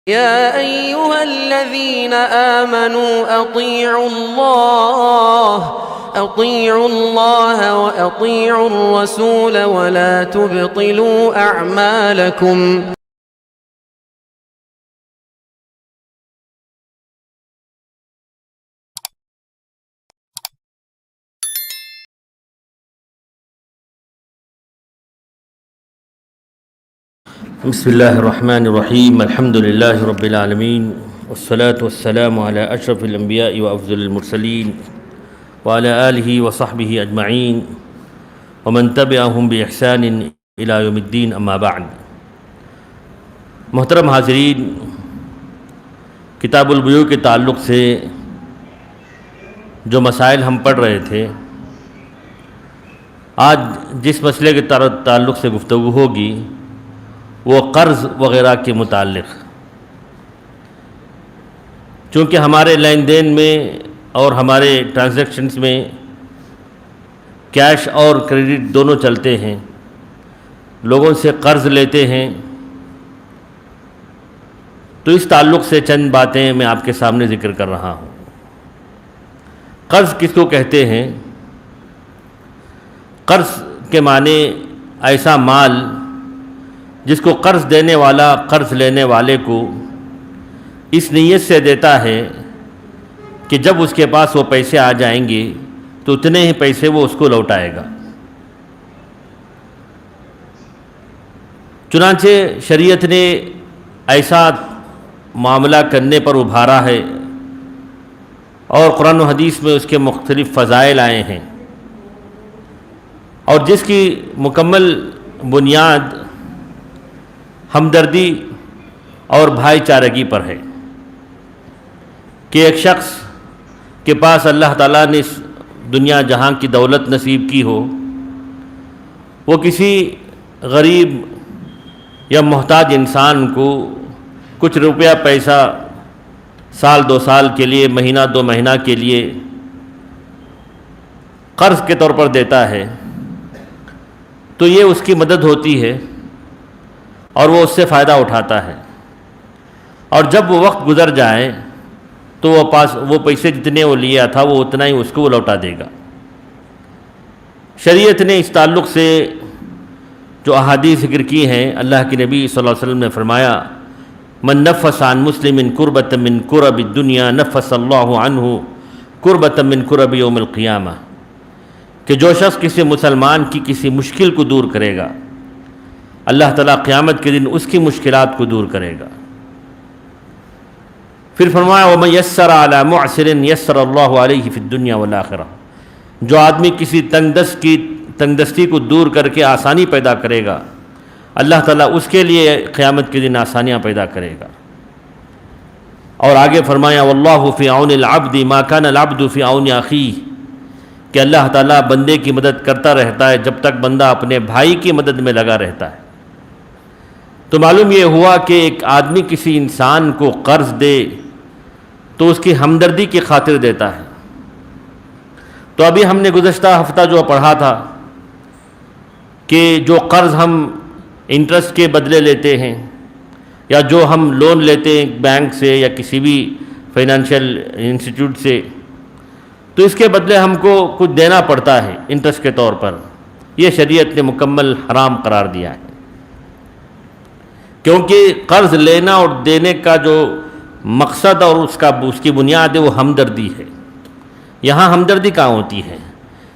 يا أيها الذين آمنوا أطيعوا الله وأطيعوا الرسول ولا تبطلوا أعمالكم. بسم الله الرحمن الرحيم. الحمد لله رب العالمين والصلاة والسلام على أشرف الأنبياء وأفضل المرسلين وعلى آله وصحبه أجمعين ومن تبعهم بإحسان إلى يوم الدين. أما بعد. محترم حاضرین، کتاب البیوع کے تعلق سے جو مسائل ہم پڑھ رہے تھے، آج جس مسئلے کے تعلق سے گفتگو ہوگی وہ قرض وغیرہ کے متعلق. چونکہ ہمارے لین دین میں اور ہمارے ٹرانزیکشنز میں کیش اور کریڈٹ دونوں چلتے ہیں، لوگوں سے قرض لیتے ہیں، تو اس تعلق سے چند باتیں میں آپ کے سامنے ذکر کر رہا ہوں. قرض کس کو کہتے ہیں؟ قرض کے معنی ایسا مال جس کو قرض دینے والا قرض لینے والے کو اس نیت سے دیتا ہے کہ جب اس کے پاس وہ پیسے آ جائیں گے تو اتنے ہی پیسے وہ اس کو لوٹائے گا. چنانچہ شریعت نے ایسا معاملہ کرنے پر ابھارا ہے اور قرآن و حدیث میں اس کے مختلف فضائل آئے ہیں، اور جس کی مکمل بنیاد ہمدردی اور بھائی چارگی پر ہے کہ ایک شخص کے پاس اللہ تعالیٰ نے اس دنیا جہاں کی دولت نصیب کی ہو، وہ کسی غریب یا محتاج انسان کو کچھ روپیہ پیسہ سال دو سال کے لیے، مہینہ دو مہینہ کے لیے قرض کے طور پر دیتا ہے، تو یہ اس کی مدد ہوتی ہے اور وہ اس سے فائدہ اٹھاتا ہے، اور جب وہ وقت گزر جائے تو وہ پیسے جتنے وہ لیا تھا وہ اتنا ہی اس کو وہ لوٹا دے گا. شریعت نے اس تعلق سے جو احادیث ذکر کی ہیں، اللہ کے نبی صلی اللہ علیہ وسلم نے فرمایا: من نفس عن مسلم کربۃ من کرب الدنیا نفس اللہ عنہ کربۃ من کرب یوم القیامہ، کہ جو شخص کسی مسلمان کی کسی مشکل کو دور کرے گا، اللہ تعالیٰ قیامت کے دن اس کی مشکلات کو دور کرے گا. پھر فرمایا: وَمَن يَسَّرَ عَلَى مُعْسِرٍ يَسَّرَ اللَّهُ عَلَيْهِ فِي الدُّنْيَا وَالْآخِرَةِ، جو آدمی کسی تنگدستی کو دور کر کے آسانی پیدا کرے گا، اللہ تعالیٰ اس کے لیے قیامت کے دن آسانیاں پیدا کرے گا. اور آگے فرمایا: وَاللَّهُ فِي عَوْنِ الْعَبْدِ مَا كَانَ الْعَبْدُ فِي عَوْنِ أَخِيهِ، کہ اللہ تعالیٰ بندے کی مدد کرتا رہتا ہے جب تک بندہ اپنے بھائی کی مدد میں لگا رہتا ہے. تو معلوم یہ ہوا کہ ایک آدمی کسی انسان کو قرض دے تو اس کی ہمدردی کی خاطر دیتا ہے. تو ابھی ہم نے گزشتہ ہفتہ جو پڑھا تھا کہ جو قرض ہم انٹرسٹ کے بدلے لیتے ہیں، یا جو ہم لون لیتے ہیں بینک سے یا کسی بھی فائنینشیل انسٹیٹیوٹ سے، تو اس کے بدلے ہم کو کچھ دینا پڑتا ہے انٹرسٹ کے طور پر. یہ شریعت نے مکمل حرام قرار دیا ہے، کیونکہ قرض لینا اور دینے کا جو مقصد اور اس کی بنیاد ہے وہ ہمدردی ہے. یہاں ہمدردی کہاں ہوتی ہے؟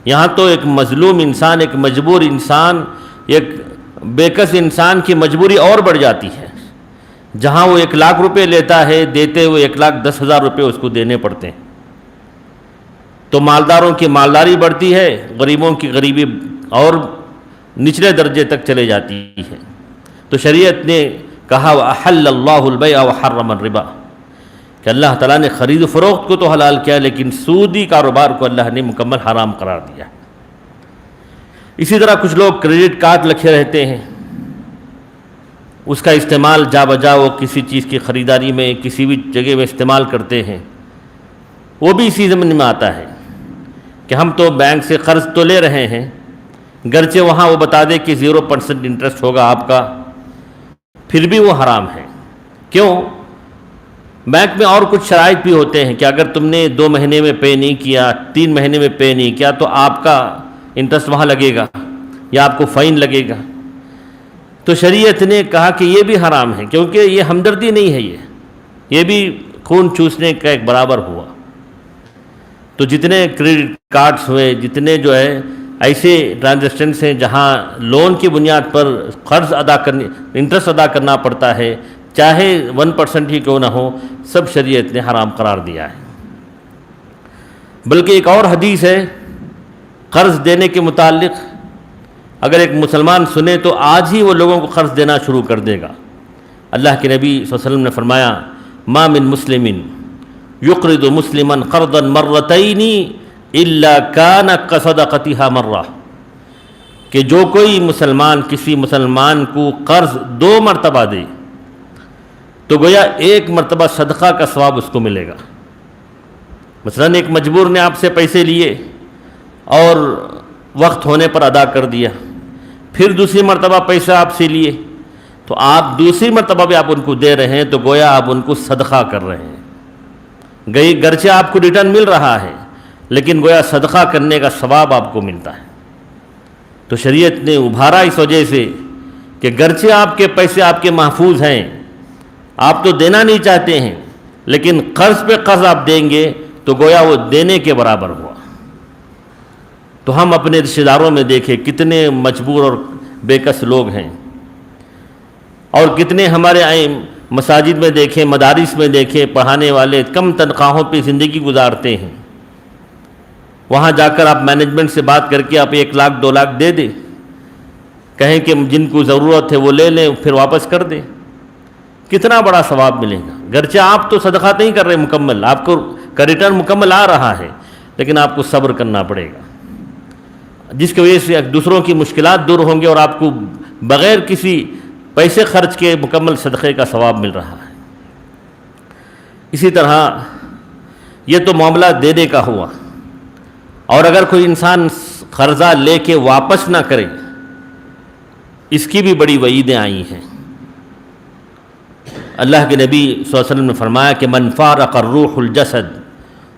یہاں تو ایک مظلوم انسان، ایک مجبور انسان، ایک بےکس انسان کی مجبوری اور بڑھ جاتی ہے. جہاں وہ 1,00,000 روپے لیتا ہے، دیتے ہوئے 1,10,000 روپے اس کو دینے پڑتے ہیں. تو مالداروں کی مالداری بڑھتی ہے، غریبوں کی غریبی اور نچلے درجے تک چلے جاتی ہے. تو شریعت نے کہا: وَأَحَلَّ اللَّهُ الْبَيْعَ وَحَرَّمَ الرِّبَا، کہ اللہ تعالیٰ نے خرید و فروخت کو تو حلال کیا، لیکن سودی کاروبار کو اللہ نے مکمل حرام قرار دیا. اسی طرح کچھ لوگ کریڈٹ کارڈ رکھے رہتے ہیں، اس کا استعمال جا بجا وہ کسی چیز کی خریداری میں کسی بھی جگہ میں استعمال کرتے ہیں. وہ بھی اسی ضمن میں آتا ہے کہ ہم تو بینک سے قرض تو لے رہے ہیں، گرچہ وہاں وہ بتا دے کہ 0% انٹرسٹ ہوگا آپ کا، پھر بھی وہ حرام ہے. کیوں؟ بینک میں اور کچھ شرائط بھی ہوتے ہیں کہ اگر تم نے 2 مہینے میں پے نہیں کیا، 3 مہینے میں پے نہیں کیا تو آپ کا انٹرسٹ وہاں لگے گا یا آپ کو فائن لگے گا۔ تو شریعت نے کہا کہ یہ بھی حرام ہے، کیونکہ یہ ہمدردی نہیں ہے، یہ بھی خون چوسنے کا ایک برابر ہوا۔ تو جتنے کریڈٹ کارڈز ہوئے، جتنے جو ہے ایسے ٹرانزیکشنس ہیں جہاں لون کی بنیاد پر قرض انٹرسٹ ادا کرنا پڑتا ہے، چاہے 1% ہی کیوں نہ ہو، سب شریعت نے حرام قرار دیا ہے۔ بلکہ ایک اور حدیث ہے قرض دینے کے متعلق، اگر ایک مسلمان سنے تو آج ہی وہ لوگوں کو قرض دینا شروع کر دے گا۔ اللہ کے نبی صلی اللہ علیہ وسلم نے فرمایا ما من مسلم یقرض مسلما قرضا مرتين الا كان كصدقتها مرہ، کہ جو کوئی مسلمان کسی مسلمان کو قرض 2 مرتبہ دے تو گویا 1 مرتبہ صدقہ کا ثواب اس کو ملے گا۔ مثلا ایک مجبور نے آپ سے پیسے لیے اور وقت ہونے پر ادا کر دیا، پھر دوسری مرتبہ پیسہ آپ سے لیے تو آپ دوسری مرتبہ بھی آپ ان کو دے رہے ہیں، تو گویا آپ ان کو صدقہ کر رہے ہیں۔ گرچہ آپ کو ریٹرن مل رہا ہے لیکن گویا صدقہ کرنے کا ثواب آپ کو ملتا ہے۔ تو شریعت نے ابھارا اس وجہ سے کہ گرچہ آپ کے پیسے آپ کے محفوظ ہیں، آپ تو دینا نہیں چاہتے ہیں، لیکن قرض پہ قرض آپ دیں گے تو گویا وہ دینے کے برابر ہوا۔ تو ہم اپنے رشتہ داروں میں دیکھیں کتنے مجبور اور بے کس لوگ ہیں، اور کتنے ہمارے مساجد میں دیکھیں، مدارس میں دیکھیں، پڑھانے والے کم تنخواہوں پہ زندگی گزارتے ہیں۔ وہاں جا کر آپ مینجمنٹ سے بات کر کے آپ 1 لاکھ 2 لاکھ دے دیں، کہیں کہ جن کو ضرورت ہے وہ لے لیں پھر واپس کر دیں، کتنا بڑا ثواب ملے گا۔ گرچہ آپ تو صدقہ نہیں کر رہے مکمل، آپ کو کا ریٹرن مکمل آ رہا ہے، لیکن آپ کو صبر کرنا پڑے گا، جس کی وجہ سے دوسروں کی مشکلات دور ہوں گے اور آپ کو بغیر کسی پیسے خرچ کے مکمل صدقے کا ثواب مل رہا ہے۔ اسی طرح یہ تو معاملہ دینے کا ہوا، اور اگر کوئی انسان قرضہ لے کے واپس نہ کرے، اس کی بھی بڑی وعیدیں آئی ہیں۔ اللہ کے نبی صلی اللہ علیہ وسلم نے فرمایا کہ من فارق الروح الجسد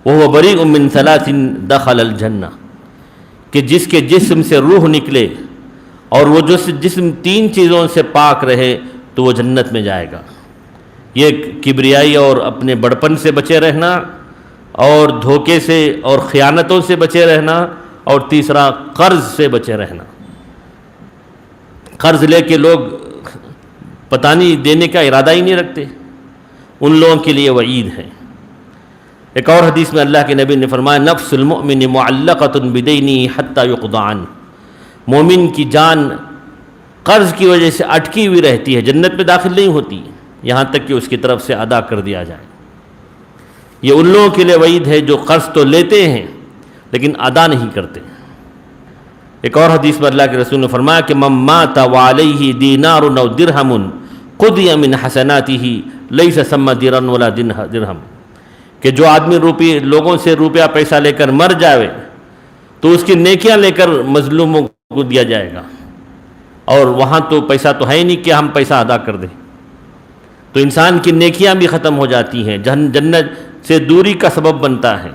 وهو بريء من 3 دخل الجنہ، کہ جس کے جسم سے روح نکلے اور وہ جسم 3 چیزوں سے پاک رہے تو وہ جنت میں جائے گا۔ یہ کبریائی اور اپنے بڑپن سے بچے رہنا، اور دھوکے سے اور خیانتوں سے بچے رہنا، اور تیسرا قرض سے بچے رہنا۔ قرض لے کے لوگ پتہ نہیں دینے کا ارادہ ہی نہیں رکھتے، ان لوگوں کے لیے وعید ہے۔ ایک اور حدیث میں اللہ کے نبی نے فرمایا نفس المؤمن معلقۃ بدینہ حتی یقضی عنہ، مومن کی جان قرض کی وجہ سے اٹکی ہوئی رہتی ہے، جنت میں داخل نہیں ہوتی یہاں تک کہ اس کی طرف سے ادا کر دیا جائے۔ یہ ان لوگوں کے لیے وعید ہے جو قرض تو لیتے ہیں لیکن ادا نہیں کرتے۔ ایک اور حدیث میں اللہ کے رسول نے فرمایا کہ من مات وعلیہ دینار او درہم قضی من حسناتہ لیس ثم دینار ولا درہم، کہ جو آدمی لوگوں سے روپیہ پیسہ لے کر مر جائے تو اس کی نیکیاں لے کر مظلوموں کو دیا جائے گا، اور وہاں تو پیسہ تو ہے ہی نہیں کہ ہم پیسہ ادا کر دیں، تو انسان کی نیکیاں بھی ختم ہو جاتی ہیں، جنت سے دوری کا سبب بنتا ہے۔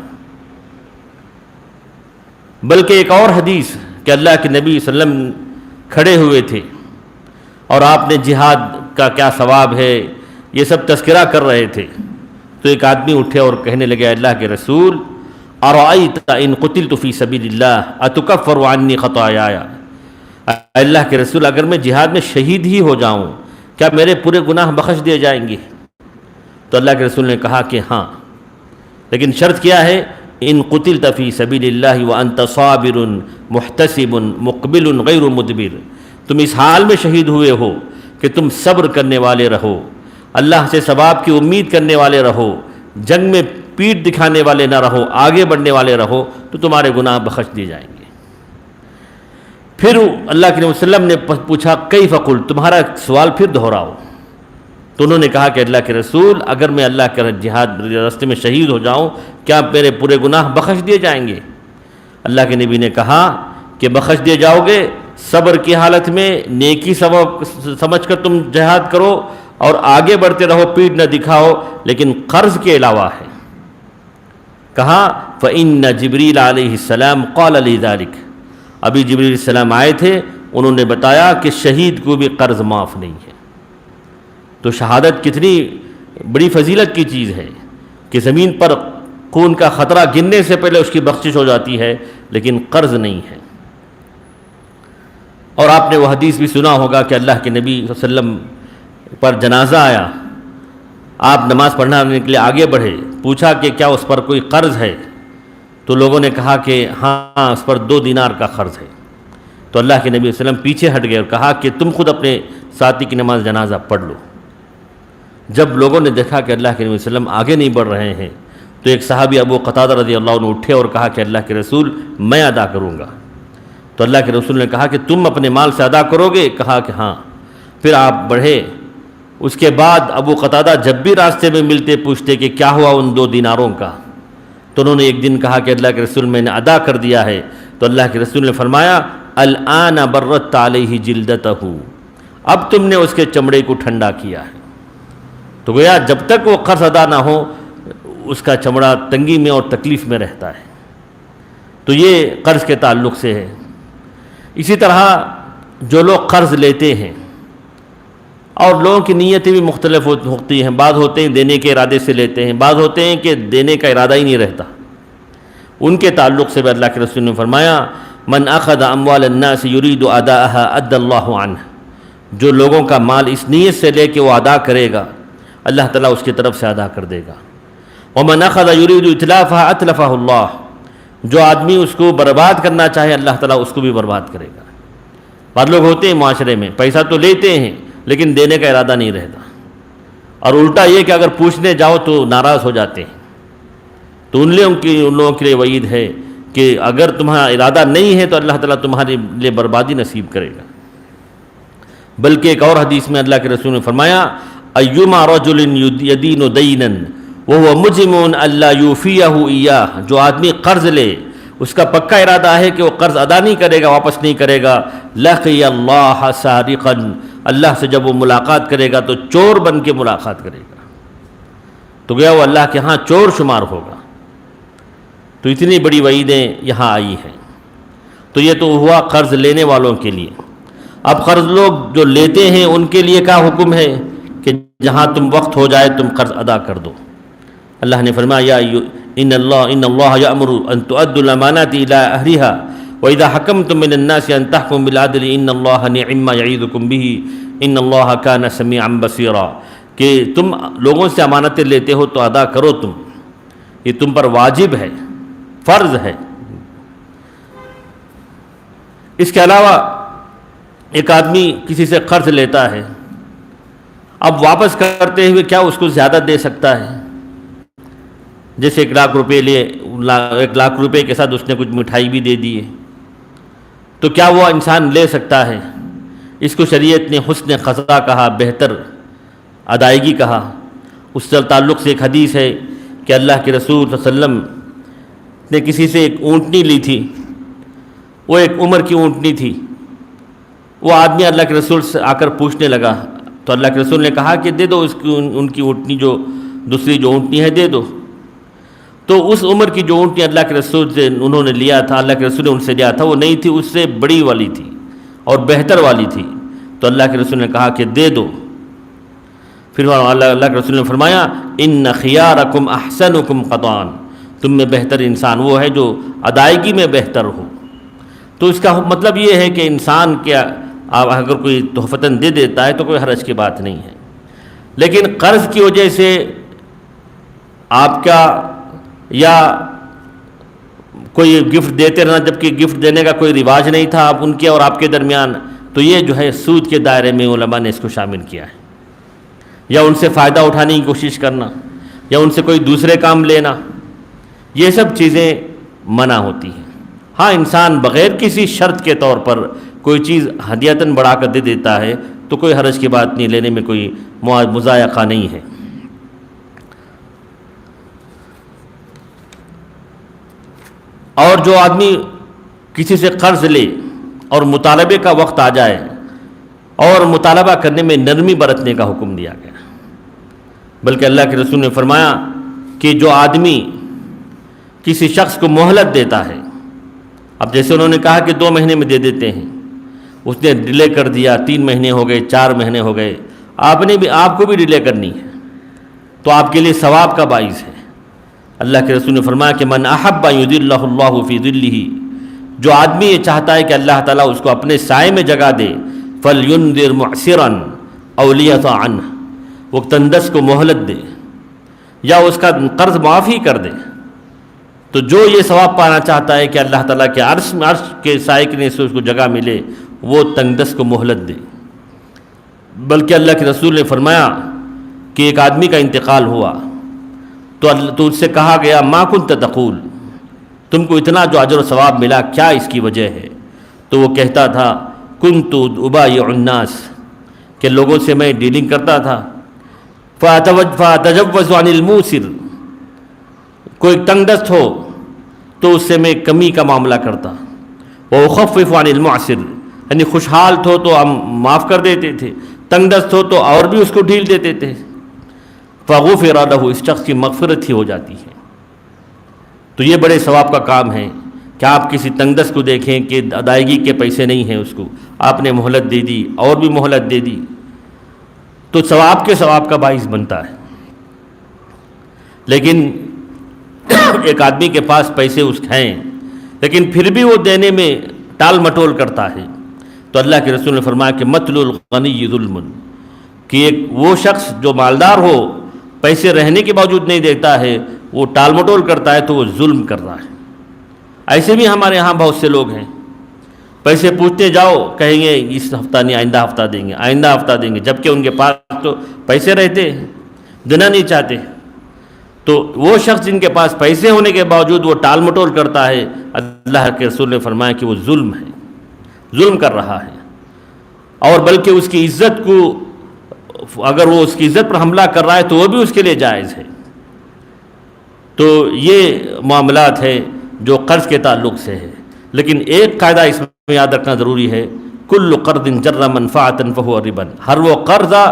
بلکہ ایک اور حدیث کہ اللہ کے نبی صلی اللہ علیہ وسلم کھڑے ہوئے تھے اور آپ نے جہاد کا کیا ثواب ہے یہ سب تذکرہ کر رہے تھے، تو ایک آدمی اٹھے اور کہنے لگے اللہ کے رسول ارأیت ان قتلت فی سبیل اللہ اتکفر عنی خطایایا، اللہ کے رسول اگر میں جہاد میں شہید ہی ہو جاؤں کیا میرے پورے گناہ بخش دیے جائیں گے؟ تو اللہ کے رسول نے کہا کہ ہاں، لیکن شرط کیا ہے ان قتلت فی سبیل اللہ وانت صابر محتسب مقبل غیر مدبر، تم اس حال میں شہید ہوئے ہو کہ تم صبر کرنے والے رہو، اللہ سے ثواب کی امید کرنے والے رہو، جنگ میں پیٹھ دکھانے والے نہ رہو، آگے بڑھنے والے رہو، تو تمہارے گناہ بخش دیے جائیں گے۔ پھر اللہ کے نبی صلی اللہ علیہ وسلم نے پوچھا کیف قلت، تمہارا سوال پھر دہراؤ، تو انہوں نے کہا کہ اللہ کے رسول اگر میں اللہ کے جہاد راستے میں شہید ہو جاؤں کیا میرے پورے گناہ بخش دیے جائیں گے؟ اللہ کے نبی نے کہا کہ بخش دیے جاؤ گے، صبر کی حالت میں نیکی سمجھ کر تم جہاد کرو، اور آگے بڑھتے رہو، پیٹ نہ دکھاؤ، لیکن قرض کے علاوہ ہے۔ کہا فَإِنَّ جبریل علیہ السلام قال لي ذلك، ابھی جبریل علیہ السلام آئے تھے، انہوں نے بتایا کہ شہید کو بھی قرض معاف نہیں ہے۔ تو شہادت کتنی بڑی فضیلت کی چیز ہے کہ زمین پر خون کا خطرہ گرنے سے پہلے اس کی بخشش ہو جاتی ہے، لیکن قرض نہیں ہے۔ اور آپ نے وہ حدیث بھی سنا ہوگا کہ اللہ کے نبی صلی اللہ علیہ وسلم پر جنازہ آیا، آپ نماز پڑھنے کے لیے آگے بڑھے، پوچھا کہ کیا اس پر کوئی قرض ہے؟ تو لوگوں نے کہا کہ ہاں اس پر 2 دینار کا قرض ہے۔ تو اللہ کے نبی صلی اللہ علیہ وسلم پیچھے ہٹ گئے اور کہا کہ تم خود اپنے ساتھی کی نماز جنازہ پڑھ لو۔ جب لوگوں نے دیکھا کہ اللہ کے نبی صلی اللہ علیہ وسلم آگے نہیں بڑھ رہے ہیں، تو ایک صحابی ابو قتادہ رضی اللہ عنہ اٹھے اور کہا کہ اللہ کے رسول میں ادا کروں گا۔ تو اللہ کے رسول نے کہا کہ تم اپنے مال سے ادا کرو گے؟ کہا کہ ہاں۔ پھر آپ بڑھے۔ اس کے بعد ابو قتادہ جب بھی راستے میں ملتے پوچھتے کہ کیا ہوا ان 2 دیناروں کا؟ تو انہوں نے ایک دن کہا کہ اللہ کے رسول میں نے ادا کر دیا ہے۔ تو اللہ کے رسول نے فرمایا الآن برت علیہ جلدتہ، اب تم نے اس کے چمڑے کو ٹھنڈا کیا ہے۔ تو گویا جب تک وہ قرض ادا نہ ہو اس کا چمڑا تنگی میں اور تکلیف میں رہتا ہے۔ تو یہ قرض کے تعلق سے ہے۔ اسی طرح جو لوگ قرض لیتے ہیں، اور لوگوں کی نیتیں بھی مختلف ہوتی ہیں، بعض ہوتے ہیں دینے کے ارادے سے لیتے ہیں، بعض ہوتے ہیں کہ دینے کا ارادہ ہی نہیں رہتا، ان کے تعلق سے بھی اللہ کے رسول نے فرمایا من اخذ اموال الناس يريد اداءها ادى الله عنه، جو لوگوں کا مال اس نیت سے لے کے وہ ادا کرے گا اللہ تعالیٰ اس کی طرف سے ادا کر دے گا۔ ومن اخذ يريد اتلافها اتلفه الله، جو آدمی اس کو برباد کرنا چاہے اللہ تعالیٰ اس کو بھی برباد کرے گا۔ بعض لوگ ہوتے ہیں معاشرے میں پیسہ تو لیتے ہیں لیکن دینے کا ارادہ نہیں رہتا، اور الٹا یہ کہ اگر پوچھنے جاؤ تو ناراض ہو جاتے ہیں۔ تو ان لوگوں کے لیے وعید ہے کہ اگر تمہارا ارادہ نہیں ہے تو اللہ تعالیٰ تمہارے لیے بربادی نصیب کرے گا۔ بلکہ ایک اور حدیث میں اللہ کے رسول نے فرمایا ایما رجل یدین دینا وهو مجرم الا یوفیہ ایاہ، جو آدمی قرض لے اس کا پکا ارادہ ہے کہ وہ قرض ادا نہیں کرے گا، واپس نہیں کرے گا، لقی اللہ سارقا، اللہ سے جب وہ ملاقات کرے گا تو چور بن کے ملاقات کرے گا، تو گیا وہ اللہ کے ہاں چور شمار ہوگا۔ تو اتنی بڑی وعیدیں یہاں آئی ہیں۔ تو یہ تو ہوا قرض لینے والوں کے لیے۔ اب قرض لوگ جو لیتے ہیں ان کے لیے کیا حکم ہے کہ جہاں تم وقت ہو جائے تم قرض ادا کر دو۔ اللہ نے فرمایا ان اللہ یأمر ان تؤدوا الامانات الى اہلها واذا حکمتم من الناس ان تحکموا بالعدل ان اللہ نعم ما یعظکم به ان اللہ کان سمیعا بصیرا، کہ تم لوگوں سے امانتیں لیتے ہو تو ادا کرو، تم یہ تم پر واجب ہے، فرض ہے۔ اس کے علاوہ ایک آدمی کسی سے قرض لیتا ہے، اب واپس کرتے ہوئے کیا اس کو زیادہ دے سکتا ہے؟ جیسے 1 لاکھ روپے لیے، 1 لاکھ روپے کے ساتھ اس نے کچھ مٹھائی بھی دے دی ہے، تو کیا وہ انسان لے سکتا ہے؟ اس کو شریعت نے حسن قضا کہا، بہتر ادائیگی کہا۔ اس سے تعلق سے ایک حدیث ہے کہ اللہ کے رسول صلی اللہ علیہ وسلم نے کسی سے ایک اونٹنی لی تھی، وہ ایک عمر کی اونٹنی تھی۔ وہ آدمی اللہ کے رسول سے آ کر پوچھنے لگا، تو اللہ کے رسول نے کہا کہ دے دو اس کی ان کی اونٹنی، جو دوسری جو اونٹنی ہے دے دو۔ تو اس عمر کی جو اونٹنی اللہ کے رسول سے انہوں نے لیا تھا، اللہ کے رسول نے ان سے لیا تھا، وہ نہیں تھی، اس سے بڑی والی تھی اور بہتر والی تھی۔ تو اللہ کے رسول نے کہا کہ دے دو۔ پھر اللہ کے رسول نے فرمایا ان خیارکم احسنکم قطعا، تم میں بہتر انسان وہ ہے جو ادائیگی میں بہتر ہو۔ تو اس کا مطلب یہ ہے کہ انسان کیا اگر کوئی تحفتاً دے دیتا ہے تو کوئی حرج کی بات نہیں ہے، لیکن قرض کی وجہ سے آپ کا یا کوئی گفٹ دیتے رہنا جبکہ گفٹ دینے کا کوئی رواج نہیں تھا اب ان کے اور آپ کے درمیان، تو یہ جو ہے سود کے دائرے میں علماء نے اس کو شامل کیا ہے۔ یا ان سے فائدہ اٹھانے کی کوشش کرنا، یا ان سے کوئی دوسرے کام لینا، یہ سب چیزیں منع ہوتی ہیں۔ ہاں انسان بغیر کسی شرط کے طور پر کوئی چیز ہدیتاً بڑھا کر دے دیتا ہے تو کوئی حرج کی بات نہیں، لینے میں کوئی مضائقہ نہیں ہے۔ اور جو آدمی کسی سے قرض لے اور مطالبے کا وقت آ جائے اور مطالبہ کرنے میں نرمی برتنے کا حکم دیا گیا۔ بلکہ اللہ کے رسول نے فرمایا کہ جو آدمی کسی شخص کو مہلت دیتا ہے، اب جیسے انہوں نے کہا کہ 2 مہینے میں دے دیتے ہیں، اس نے ڈیلے کر دیا، 3 مہینے ہو گئے، 4 مہینے ہو گئے، آپ کو بھی ڈیلے کرنی ہے تو آپ کے لیے ثواب کا باعث ہے۔ اللہ کے رسول نے فرمایا کہ من احب یذلہ اللہ فی ذلہ، جو آدمی یہ چاہتا ہے کہ اللہ تعالیٰ اس کو اپنے سائے میں جگہ دے، فلینذر معسرا او لیعفی عنہ، وہ تندرست کو مہلت دے یا اس کا قرض معافی کر دے۔ تو جو یہ ثواب پانا چاہتا ہے کہ اللہ تعالیٰ کے عرش کے سائے کے نیچے اس کو جگہ ملے، وہ تنگدست کو مہلت دے۔ بلکہ اللہ کے رسول نے فرمایا کہ ایک آدمی کا انتقال ہوا تو اس سے کہا گیا ما کنت تقول، تم کو اتنا جو اجر و ثواب ملا کیا اس کی وجہ ہے؟ تو وہ کہتا تھا کنت ابایع الناس، کہ لوگوں سے میں ڈیلنگ کرتا تھا، فاتجوز عن الموسر، کوئی تنگ دست ہو تو اس سے میں کمی کا معاملہ کرتا، وأخفف عن المعسر، یعنی خوشحال ہو تو ہم معاف کر دیتے تھے، تنگ دست ہو تو اور بھی اس کو ڈھیل دیتے تھے، فغفر له، اس شخص کی مغفرت ہی ہو جاتی ہے۔ تو یہ بڑے ثواب کا کام ہے کہ آپ کسی تنگ دست کو دیکھیں کہ ادائیگی کے پیسے نہیں ہیں، اس کو آپ نے مہلت دے دی اور بھی مہلت دے دی، تو ثواب کا باعث بنتا ہے۔ لیکن ایک آدمی کے پاس پیسے اس ہیں لیکن پھر بھی وہ دینے میں ٹال مٹول کرتا ہے، تو اللہ کے رسول نے فرمایا کہ مطل الغنی ظلم، کہ ایک وہ شخص جو مالدار ہو پیسے رہنے کے باوجود نہیں دیتا ہے، وہ ٹال مٹول کرتا ہے تو وہ ظلم کر رہا ہے۔ ایسے بھی ہمارے ہاں بہت سے لوگ ہیں، پیسے پوچھتے جاؤ کہیں گے اس ہفتہ نہیں، آئندہ ہفتہ دیں گے، آئندہ ہفتہ دیں گے، جبکہ ان کے پاس تو پیسے رہتے ہیں، دینا نہیں چاہتے۔ تو وہ شخص جن کے پاس پیسے ہونے کے باوجود وہ ٹال مٹول کرتا ہے، اللہ کے رسول نے فرمایا کہ وہ ظلم ہے، ظلم کر رہا ہے، اور بلکہ اس کی عزت کو، اگر وہ اس کی عزت پر حملہ کر رہا ہے تو وہ بھی اس کے لیے جائز ہے۔ تو یہ معاملات ہے جو قرض کے تعلق سے ہے۔ لیکن ایک قاعدہ اس میں یاد رکھنا ضروری ہے، کل قرض جر منفعۃ فہو ربا، ہر وہ قرضہ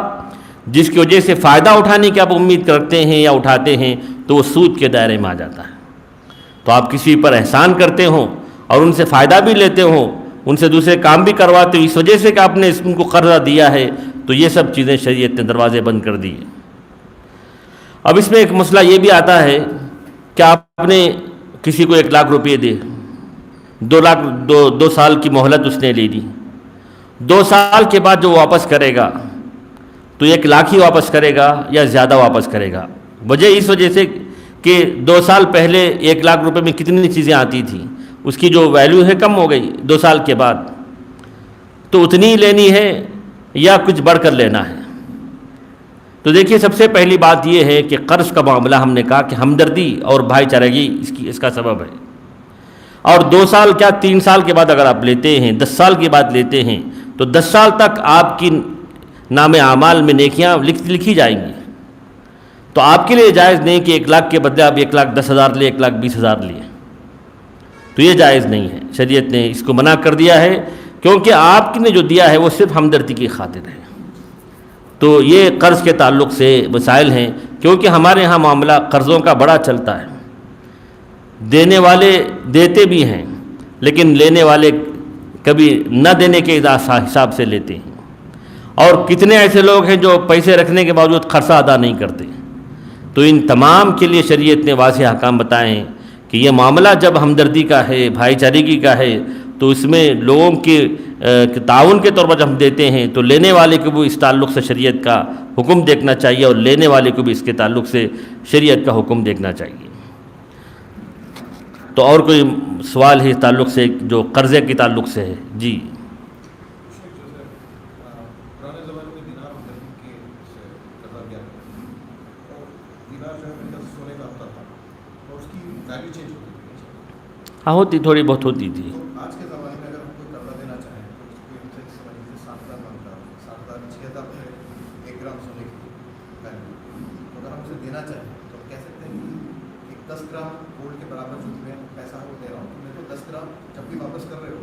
جس کی وجہ سے فائدہ اٹھانے کی آپ امید کرتے ہیں یا اٹھاتے ہیں تو وہ سود کے دائرے میں آ جاتا ہے۔ تو آپ کسی پر احسان کرتے ہوں اور ان سے فائدہ بھی لیتے ہوں، ان سے دوسرے کام بھی کرواتے ہو، اس وجہ سے کہ آپ نے ان کو قرضہ دیا ہے، تو یہ سب چیزیں شریعت نے دروازے بند کر دی ہیں۔ اب اس میں ایک مسئلہ یہ بھی آتا ہے کہ آپ نے کسی کو 1 لاکھ روپے دے، 2 سال کی مہلت اس نے لے لی، 2 سال کے بعد جو واپس کرے گا تو 1 لاکھ ہی واپس کرے گا یا زیادہ واپس کرے گا؟ وجہ اس وجہ سے کہ 2 سال پہلے 1 لاکھ روپے میں کتنی چیزیں آتی تھیں، اس کی جو ویلیو ہے کم ہو گئی 2 سال کے بعد، تو اتنی ہی لینی ہے یا کچھ بڑھ کر لینا ہے؟ تو دیکھیے سب سے پہلی بات یہ ہے کہ قرض کا معاملہ ہم نے کہا کہ ہمدردی اور بھائی چارگی اس کا سبب ہے، اور 2 سال کیا 3 سال کے بعد اگر آپ لیتے ہیں، 10 سال کے بعد لیتے ہیں تو 10 سال تک آپ کی نام اعمال میں نیکیاں لکھی جائیں گی۔ تو آپ کے لیے جائز نہیں کہ 1 لاکھ کے بدلے آپ 1,10,000 لیں، 1,20,000 لیں، تو یہ جائز نہیں ہے، شریعت نے اس کو منع کر دیا ہے، کیونکہ آپ نے جو دیا ہے وہ صرف ہمدردی کی خاطر ہے۔ تو یہ قرض کے تعلق سے مسائل ہیں، کیونکہ ہمارے ہاں معاملہ قرضوں کا بڑا چلتا ہے، دینے والے دیتے بھی ہیں لیکن لینے والے کبھی نہ دینے کے حساب سے لیتے ہیں، اور کتنے ایسے لوگ ہیں جو پیسے رکھنے کے باوجود قرضہ ادا نہیں کرتے۔ تو ان تمام کے لیے شریعت نے واضح احکام بتائے ہیں کہ یہ معاملہ جب ہمدردی کا ہے، بھائی چارگی کا ہے، تو اس میں لوگوں کے تعاون کے طور پر جب ہم دیتے ہیں تو لینے والے کو بھی اس تعلق سے شریعت کا حکم دیکھنا چاہیے، اور لینے والے کو بھی اس کے تعلق سے شریعت کا حکم دیکھنا چاہیے۔ تو اور کوئی سوال ہے اس تعلق سے جو قرضے کے تعلق سے ہے؟ جی ہاں ہوتی، تھوڑی بہت ہوتی تھی۔ آج کے زمانے میں اگر ہم کوئی قرضہ دینا چاہیں تو کوئی ہم سے سمجھیے 7,000 مانگتا ہے، 7,000 6,000 میں 1 گرام سونے کی ویلیو، تو اگر ہم اسے دینا چاہیں تو ہم کہہ سکتے ہیں کہ 10 گرام گولڈ کے برابر جو میں پیسہ وہ دے رہا ہوں، تو میرے کو 10 گرام جب بھی واپس کر رہے ہو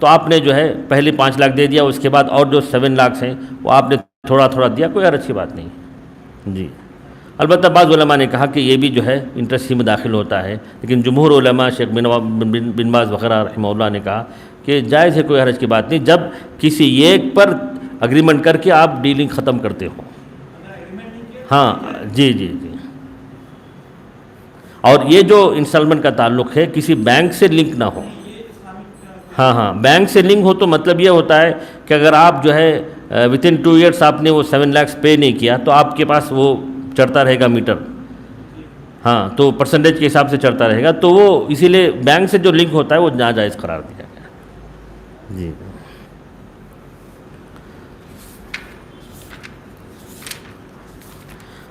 تو آپ نے جو ہے پہلے 5 لاکھ دے دیا، اس کے بعد اور جو 7 لاکھ ہیں وہ آپ نے تھوڑا تھوڑا دیا، کوئی اچھی بات نہیں جی۔ البتہ بعض علماء نے کہا کہ یہ بھی جو ہے انٹرسٹ ہی میں داخل ہوتا ہے، لیکن جمہور علماء شیخ بن باز وغیرہ رحمہ اللہ نے کہا کہ جائز ہے، کوئی حرج کی بات نہیں، جب کسی ایک پر اگریمنٹ کر کے آپ ڈیلنگ ختم کرتے ہو۔ ہاں جی جی جی۔ اور یہ جو انسٹالمنٹ کا تعلق ہے کسی بینک سے لنک نہ ہو۔ ہاں ہاں، بینک سے لنک ہو تو مطلب یہ ہوتا ہے کہ اگر آپ جو ہے within 2 years آپ نے وہ 7 lakhs پے نہیں کیا تو آپ کے پاس وہ چڑھتا رہے گا میٹر، ہاں تو پرسنٹیج کے حساب سے چڑھتا رہے گا، تو وہ اسی لیے بینک سے جو لنک ہوتا ہے وہ ناجائز قرار دیا گیا جی۔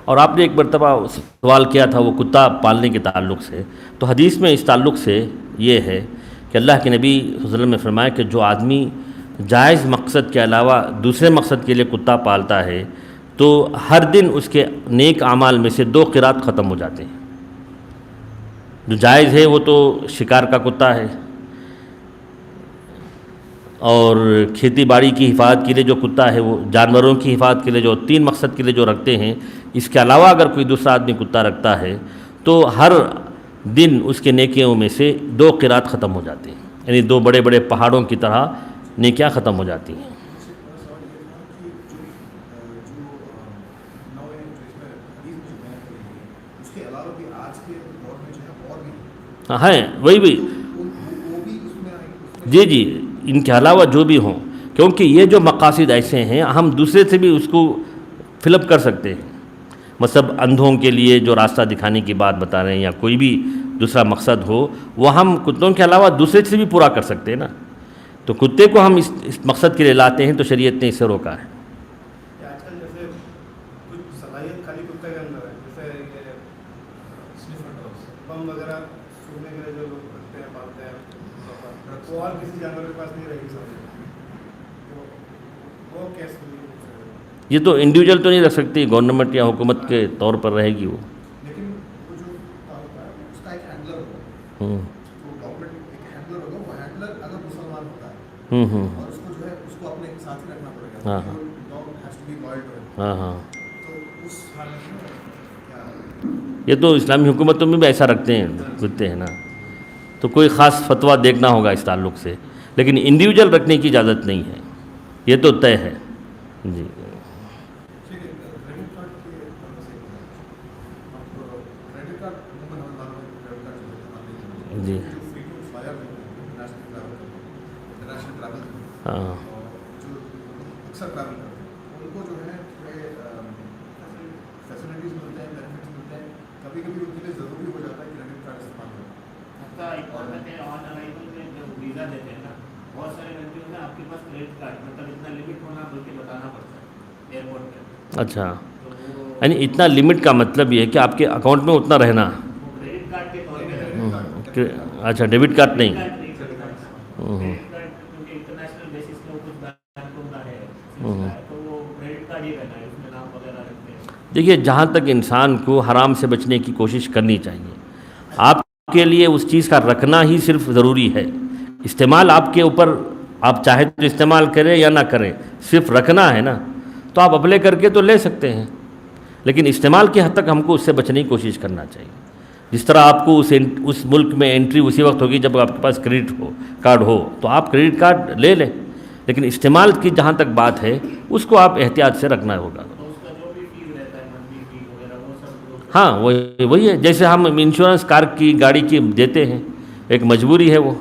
اور آپ نے ایک مرتبہ سوال کیا تھا وہ کتا پالنے کے تعلق سے، تو حدیث میں اس تعلق سے یہ ہے کہ اللہ کے نبی صلی اللہ علیہ وسلم نے فرمایا کہ جو آدمی جائز مقصد کے علاوہ دوسرے مقصد کے لیے کتا پالتا ہے تو ہر دن اس کے نیک اعمال میں سے 2 قرات ختم ہو جاتے ہیں۔ جو جائز ہے وہ تو شکار کا کتا ہے، اور کھیتی باڑی کی حفاظت کے لیے جو کتا ہے وہ جانوروں کی حفاظت کے لیے جو 3 مقصد کے لیے جو رکھتے ہیں، اس کے علاوہ اگر کوئی دوسرا آدمی کتا رکھتا ہے تو ہر دن اس کے نیکیوں میں سے 2 قرات ختم ہو جاتے ہیں، یعنی 2 بڑے بڑے پہاڑوں کی طرح نیکیاں ختم ہو جاتی ہیں۔ ہاں ہیں وہی بھی جی جی، ان کے علاوہ جو بھی ہوں، کیونکہ یہ جو مقاصد ایسے ہیں ہم دوسرے سے بھی اس کو فل اپ کر سکتے ہیں، مثلا اندھوں کے لیے جو راستہ دکھانے کی بات بتا رہے ہیں یا کوئی بھی دوسرا مقصد ہو وہ ہم کتوں کے علاوہ دوسرے سے بھی پورا کر سکتے ہیں نا، تو کتے کو ہم اس مقصد کے لیے لاتے ہیں تو شریعت نے اسے روکا ہے۔ آج کل جیسے کچھ صلاحیت خالی کتے کے اندر ہے، جیسے بم وغیرہ سننے کے لیے جو لوگ رکھتے ہیں پالتے ہیں، وہ اور کسی جانور کے پاس نہیں رہے گی وہ کیسے؟ یہ تو انڈیویجول تو نہیں رکھ سکتی، گورنمنٹ یا حکومت کے طور پر رہے گی وہ، لیکن وہ جو ہوتا ہے اس کا ایک ہینڈلر ہوگا، وہ گورنمنٹ ایک ہینڈلر ہوگا، وہ ہینڈلر اگر مسلمان ہوتا ہے اور اس کو جو ہے اس کو اپنے ساتھ ہی رکھنا پڑے گا، ڈاگ ہیز ٹو بی لائلڈ، ہاں ہاں، تو اس حالت میں کیا؟ یہ تو اسلامی حکومتوں میں بھی ایسا رکھتے ہیں کتے ہیں نا، تو کوئی خاص فتویٰ دیکھنا ہوگا اس تعلق سے، لیکن انڈیویجول رکھنے کی اجازت نہیں ہے، یہ تو طے ہے جی۔ جی ہاں اکثر ٹریول کرتے ہیں ان کو جو ہے فیسلٹیز ملتے ہیں، بینیفٹس ملتے ہیں، کبھی کبھی ان کے لیے ضروری ہو جاتا ہے کریڈٹ کارڈ استعمال کرنا۔ آن ارائیول میں جو ویزا دیتے ہیں نا، بہت سارے کنٹریوں میں آپ کے پاس کریڈٹ کارڈ مطلب اتنا لمٹ ہونا بلکہ بتانا پڑتا ہے ایئرپورٹ پہ۔ اچھا، یعنی اتنا لمٹ کا مطلب یہ ہے کہ آپ کے اکاؤنٹ میں اتنا رہنا، کریڈٹ کارڈ کے طور پہ اچھا ڈیبٹ کارڈ نہیں، کیونکہ انٹرنیشنل بیسس پہ کچھ بینکوں کا ہے تو وہ کریڈٹ کارڈ ہی رہنا ہے، اس میں نام وغیرہ رکھتے ہیں۔ دیکھیے جہاں تک انسان کو حرام سے بچنے کی کوشش کرنی چاہیے، آپ کے لیے اس چیز کا رکھنا ہی صرف ضروری ہے، استعمال آپ کے اوپر، آپ چاہے تو استعمال کریں یا نہ کریں، صرف رکھنا ہے نا، تو آپ اپلائی کر کے تو لے سکتے ہیں، لیکن استعمال کی حد تک ہم کو اس سے بچنے کی کوشش کرنا چاہیے۔ جس طرح آپ کو اس ملک میں انٹری اسی وقت ہوگی جب آپ کے پاس کریڈٹ کارڈ ہو، تو آپ کریڈٹ کارڈ لے لیں، لیکن استعمال کی جہاں تک بات ہے اس کو آپ احتیاط سے رکھنا ہوگا۔ ہاں وہی ہے، جیسے ہم انشورنس کار کی گاڑی کی دیتے ہیں، ایک مجبوری ہے وہ،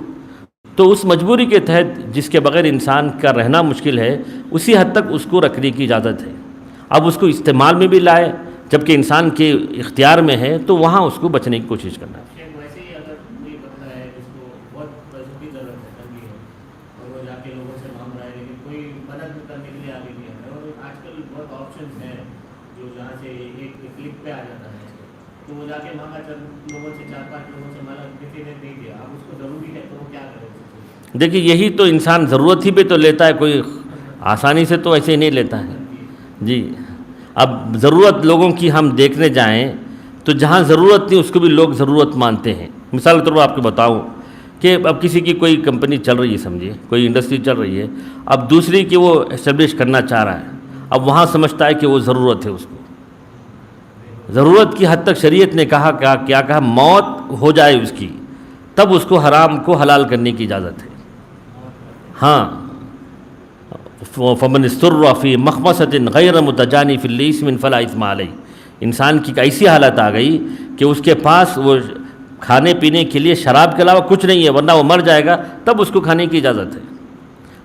تو اس مجبوری کے تحت جس کے بغیر انسان کا رہنا مشکل ہے اسی حد تک اس کو رکھنے کی اجازت ہے۔ اب اس کو استعمال میں بھی لائے جبکہ انسان کے اختیار میں ہے تو وہاں اس کو بچنے کی کوشش کرنا ہے۔ ویسے ہی اگر کوئی بندہ ہے جس کو بہت پیسوں کی ضرورت ہے، تنگی ہے، اور وہ جا کے لوگوں سے مانگ رہا ہے لیکن کوئی مدد کرنے کے لیے آگے نہیں آ رہا ہے، اور آج کل بہت آپشنز ہیں جو جہاں سے ایک کلک پہ آ جاتا ہے، تو وہ جا کے مانگا، چند لوگوں سے 4-5 لوگوں سے مانگا، کسی نے نہیں دیا، اب اس کو ضروری ہے تو وہ کیا کرے؟ دیکھیے یہی تو انسان ضرورت ہی پہ تو لیتا ہے، کوئی آسانی سے تو ایسے ہی نہیں لیتا ہے جی۔ اب ضرورت لوگوں کی ہم دیکھنے جائیں تو جہاں ضرورت نہیں اس کو بھی لوگ ضرورت مانتے ہیں۔ مثال کے طور پر آپ کو بتاؤں کہ اب کسی کی کوئی کمپنی چل رہی ہے، سمجھیے کوئی انڈسٹری چل رہی ہے، اب دوسری کی وہ اسٹیبلش کرنا چاہ رہا ہے، اب وہاں سمجھتا ہے کہ وہ ضرورت ہے، اس کو ضرورت کی حد تک شریعت نے کہا کیا کہا، موت ہو جائے اس کی تب اس کو حرام کو حلال کرنے کی اجازت ہے. ہاں، فمن استر فی مخمصۃ غیر متجانف لإثم فلا اثم علیہ. انسان کی ایسی حالت آ گئی کہ اس کے پاس وہ کھانے پینے کے لیے شراب کے علاوہ کچھ نہیں ہے، ورنہ وہ مر جائے گا، تب اس کو کھانے کی اجازت ہے.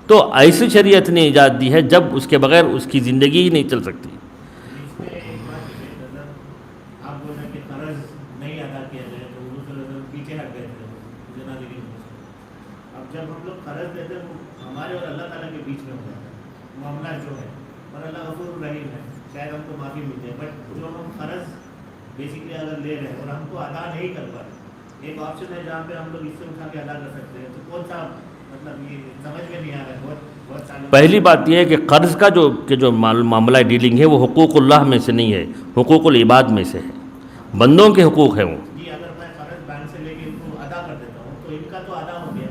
تو ایسی شریعت نے اجازت دی ہے جب اس کے بغیر اس کی زندگی ہی نہیں چل سکتی. اس میں ایک بات یہ ہے کہ آپ بول رہے ہیں کہ قرض نہیں ادا کیا جائے تو وہ پیچھے ہٹ گئے تھے جنازے کی. اب جب ہم لوگ قرض دیتے ہیں ہمارے اور اللہ تعالیٰ کے بیچ میں ہوتا ہے معاملہ جو ہے، اور اللہ غفور الرحیم ہے، شاید ہم کو معافی مل جائے. بٹ جو ہم قرض بیسکلی اگر لے رہے ہیں اور ہم کو ادا نہیں کر پائے، ایک آپشن ہے جہاں پہ ہم لوگ اس سے اٹھا کے ادا کر سکتے ہیں، تو کون سا مطلب یہ سمجھ میں نہیں آ رہا ہے. بہت سالوں پہلی بات یہ ہے کہ قرض کا جو معاملہ ڈیلنگ ہے وہ حقوق اللہ میں سے نہیں ہے، حقوق العباد میں سے ہے، بندوں کے حقوق ہیں وہ. جی اگر میں قرض بینک سے لے کے ان کو ادا کر دیتا ہوں تو ان کا تو ادا ہو گیا،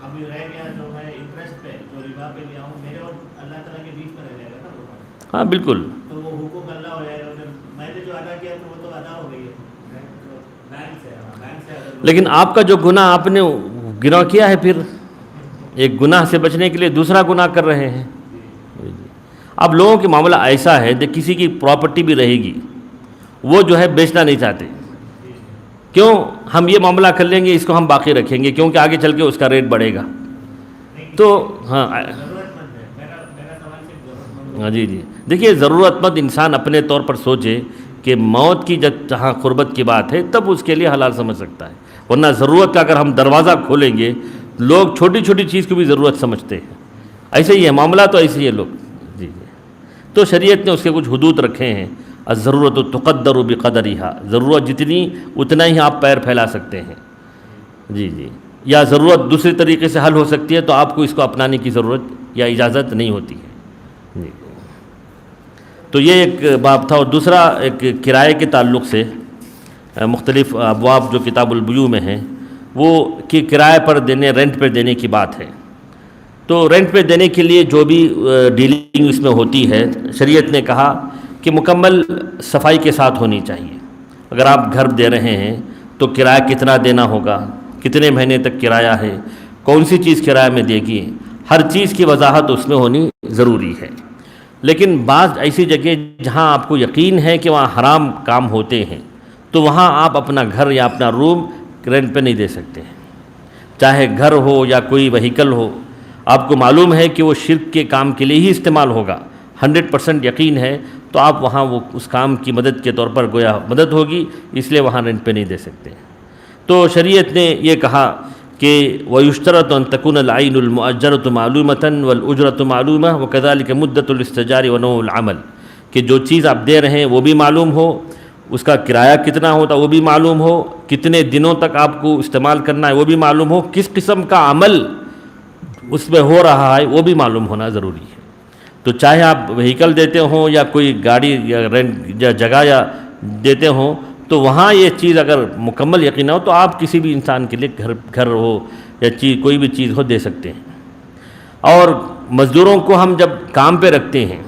اب یہ رہ گیا جو میں انٹرسٹ پہ جو ربا پہ لیا ہوں میرے اور اللہ تعالیٰ کے بیچ میں رہ جائے گا نا وہ. ہاں بالکل، تو وہ حقوق اللہ ہو جائے گا. میں نے جو ادا کیا تو وہ تو ادا ہو گئی ہے بینک سے. لیکن آپ کا جو گناہ آپ نے گناہ کیا ہے، پھر ایک گناہ سے بچنے کے لیے دوسرا گناہ کر رہے ہیں. اب لوگوں کے معاملہ ایسا ہے کہ کسی کی پراپرٹی بھی رہے گی وہ جو ہے بیچنا نہیں چاہتے. کیوں؟ ہم یہ معاملہ کر لیں گے، اس کو ہم باقی رکھیں گے کیونکہ آگے چل کے اس کا ریٹ بڑھے گا. تو ہاں جی دیکھیے، ضرورت مند انسان اپنے طور پر سوچے کہ موت کی جہاں قربت کی بات ہے تب اس کے لیے حلال سمجھ سکتا ہے، ورنہ ضرورت کا اگر ہم دروازہ کھولیں گے، لوگ چھوٹی چھوٹی چیز کو بھی ضرورت سمجھتے ہیں. ایسے ہی ہے معاملہ، تو ایسے ہی ہے لوگ. جی تو شریعت نے اس کے کچھ حدود رکھے ہیں. الضرورت تقدر بقدرها، ضرورت جتنی اتنا ہی آپ پیر پھیلا سکتے ہیں. جی یا ضرورت دوسرے طریقے سے حل ہو سکتی ہے تو آپ کو اس کو اپنانے کی ضرورت یا اجازت نہیں ہوتی ہے. جی تو یہ ایک باب تھا. اور دوسرا ایک کرائے کے تعلق سے مختلف ابواب جو کتاب البیوع میں ہیں وہ کہ کرائے پر دینے، رینٹ پہ دینے کی بات ہے. تو رینٹ پہ دینے کے لیے جو بھی ڈیلنگ اس میں ہوتی ہے، شریعت نے کہا کہ مکمل صفائی کے ساتھ ہونی چاہیے. اگر آپ گھر دے رہے ہیں تو کرایہ کتنا دینا ہوگا، کتنے مہینے تک کرایہ ہے، کون سی چیز کرایہ میں دے گی، ہر چیز کی وضاحت اس میں ہونی ضروری ہے. لیکن بعض ایسی جگہ جہاں آپ کو یقین ہے کہ وہاں حرام کام ہوتے ہیں تو وہاں آپ اپنا گھر یا اپنا روم رینٹ پہ نہیں دے سکتے ہیں. چاہے گھر ہو یا کوئی وہیکل ہو، آپ کو معلوم ہے کہ وہ شرک کے کام کے لیے ہی استعمال ہوگا، 100% یقین ہے، تو آپ وہاں وہ اس کام کی مدد کے طور پر گویا مدد ہوگی، اس لیے وہاں رینٹ پہ نہیں دے سکتے. تو شریعت نے یہ کہا کہ وَيُشْتَرَطُ أَن تَكُونَ الْعَيْنُ الْمُؤَجَّرَةُ مَعْلُومَةً وَالْأُجْرَةُ مَعْلُومَةً وَكَذَلِكَ مُدَّةُ الاستجار وَنَوْعُ الْعَمَلِ، کہ جو چیز آپ دے رہے ہیں وہ بھی معلوم ہو، اس کا کرایہ کتنا ہوتا وہ بھی معلوم ہو، کتنے دنوں تک آپ کو استعمال کرنا ہے وہ بھی معلوم ہو، کس قسم کا عمل اس میں ہو رہا ہے وہ بھی معلوم ہونا ضروری ہے. تو چاہے آپ وہیکل دیتے ہوں یا کوئی گاڑی یا رینٹ یا جگہ یا دیتے ہوں، تو وہاں یہ چیز اگر مکمل یقین ہو تو آپ کسی بھی انسان کے لیے گھر ہو یا کوئی بھی چیز ہو دے سکتے ہیں. اور مزدوروں کو ہم جب کام پہ رکھتے ہیں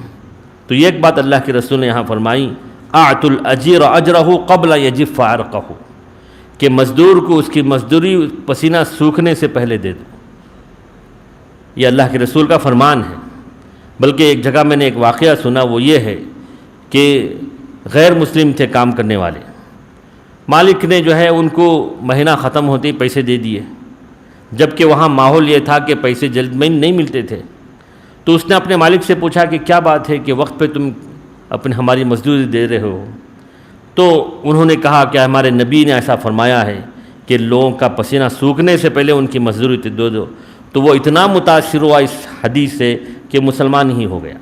تو یہ ایک بات اللہ کے رسول نے یہاں فرمائی، اعطوا الاجیر اجرہ قبل یجف عرقہ، کہ مزدور کو اس کی مزدوری پسینہ سوکھنے سے پہلے دے دو. یہ اللہ کے رسول کا فرمان ہے. بلکہ ایک جگہ میں نے ایک واقعہ سنا، وہ یہ ہے کہ غیر مسلم تھے کام کرنے والے، مالک نے جو ہے ان کو مہینہ ختم ہوتے ہی پیسے دے دیے، جبکہ وہاں ماحول یہ تھا کہ پیسے جلد میں نہیں ملتے تھے. تو اس نے اپنے مالک سے پوچھا کہ کیا بات ہے کہ وقت پہ تم ہماری مزدوری دے رہے ہو؟ تو انہوں نے کہا کہ ہمارے نبی نے ایسا فرمایا ہے کہ لوگوں کا پسینہ سوکھنے سے پہلے ان کی مزدوری دے دو. تو وہ اتنا متاثر ہوا اس حدیث سے کہ مسلمان ہی ہو گیا.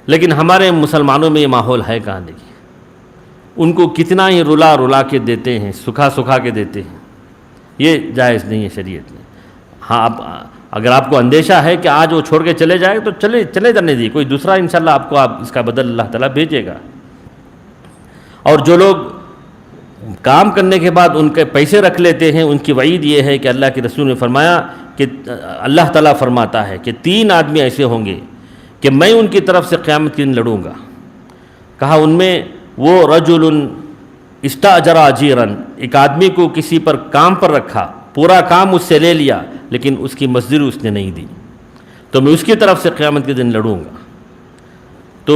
لیکن ہمارے مسلمانوں میں یہ ماحول ہے کہاں؟ دیکھیے ان کو کتنا ہی رلا کے دیتے ہیں، سکھا کے دیتے ہیں. یہ جائز نہیں ہے شریعت میں. ہاں اگر آپ کو اندیشہ ہے کہ آج وہ چھوڑ کے چلے جائے تو چلے جانے دیجیے، کوئی دوسرا انشاءاللہ آپ کو اس کا بدل اللہ تعالیٰ بھیجے گا. اور جو لوگ کام کرنے کے بعد ان کے پیسے رکھ لیتے ہیں، ان کی وعید یہ ہے کہ اللہ کے رسول نے فرمایا کہ اللہ تعالیٰ فرماتا ہے کہ 3 آدمی ایسے ہوں گے کہ میں ان کی طرف سے قیامت کے دن لڑوں گا. کہا ان میں وہ رجل استاجر اجیرن، ایک آدمی کو کسی پر کام پر رکھا، پورا کام اس سے لے لیا لیکن اس کی مزدوری اس نے نہیں دی، تو میں اس کی طرف سے قیامت کے دن لڑوں گا. تو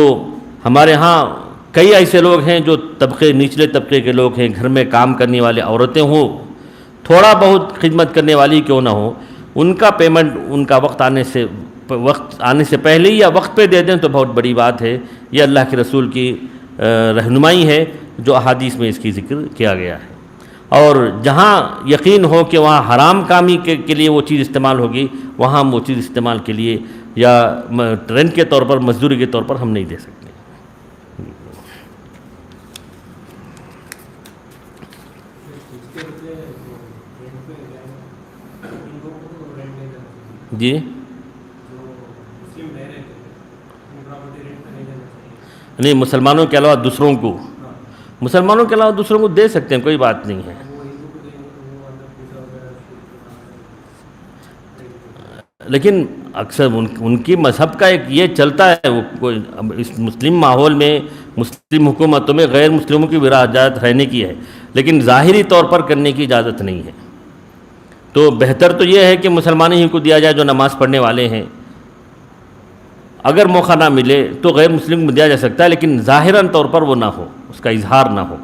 ہمارے ہاں کئی ایسے لوگ ہیں جو نچلے طبقے کے لوگ ہیں، گھر میں کام کرنے والے عورتیں ہوں، تھوڑا بہت خدمت کرنے والی کیوں نہ ہو، ان کا پیمنٹ ان کا وقت آنے سے پہلے ہی یا وقت پہ دے دیں تو بہت بڑی بات ہے. یہ اللہ کے رسول کی رہنمائی ہے جو احادیث میں اس کی ذکر کیا گیا ہے. اور جہاں یقین ہو کہ وہاں حرام کامی کے لیے وہ چیز استعمال ہوگی، وہاں ہم وہ چیز استعمال کے لیے یا رینٹ کے طور پر، مزدوری کے طور پر ہم نہیں دے سکتے. جی نہیں، مسلمانوں کے علاوہ دوسروں کو، مسلمانوں کے علاوہ دوسروں کو دے سکتے ہیں، کوئی بات نہیں ہے. لیکن اکثر ان کی مذہب کا ایک یہ چلتا ہے، وہ اس مسلم ماحول میں، مسلم حکومتوں میں غیر مسلموں کی اجازت رہنے کی ہے، لیکن ظاہری طور پر کرنے کی اجازت نہیں ہے. تو بہتر تو یہ ہے کہ مسلمان ہی کو دیا جائے جو نماز پڑھنے والے ہیں. اگر موقع نہ ملے تو غیر مسلم کو دیا جا سکتا ہے، لیکن ظاہراً طور پر وہ نہ ہو، اس کا اظہار نہ ہو.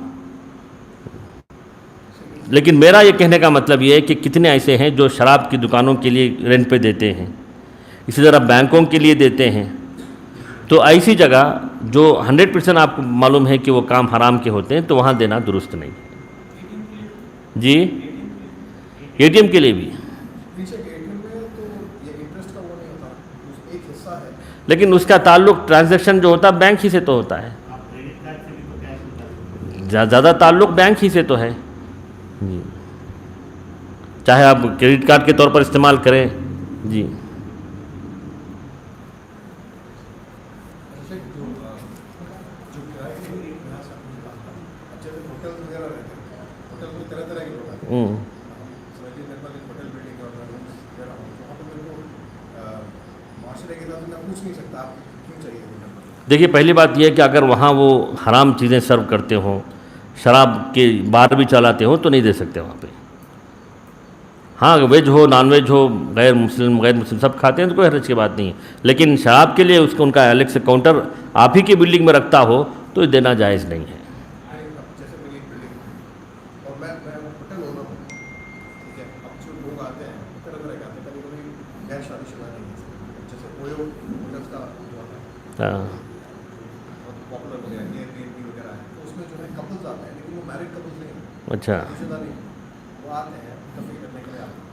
لیکن میرا یہ کہنے کا مطلب یہ ہے کہ کتنے ایسے ہیں جو شراب کی دکانوں کے لیے رینٹ پہ دیتے ہیں، اسی طرح بینکوں کے لیے دیتے ہیں. تو ایسی جگہ جو 100% آپ کو معلوم ہے کہ وہ کام حرام کے ہوتے ہیں تو وہاں دینا درست نہیں. جی اے ٹی ایم کے لیے بھی، لیکن اس کا تعلق ٹرانزیکشن جو ہوتا ہے بینک ہی سے تو ہوتا ہے، زیادہ تعلق بینک ہی سے تو ہے. جی چاہے آپ کریڈٹ کارڈ کے طور پر استعمال کریں. جی دیکھیے، پہلی بات یہ ہے کہ اگر وہاں وہ حرام چیزیں سرو کرتے ہوں، شراب کے بار بھی چلاتے ہوں تو نہیں دے سکتے وہاں پہ. ہاں ویج ہو نان ویج ہو، غیر مسلم سب کھاتے ہیں تو کوئی حرج کی بات نہیں ہے، لیکن شراب کے لیے اس کو ان کا الگ سے کاؤنٹر آپ ہی کی بلڈنگ میں رکھتا ہو تو دینا جائز نہیں ہے. ہاں اچھا،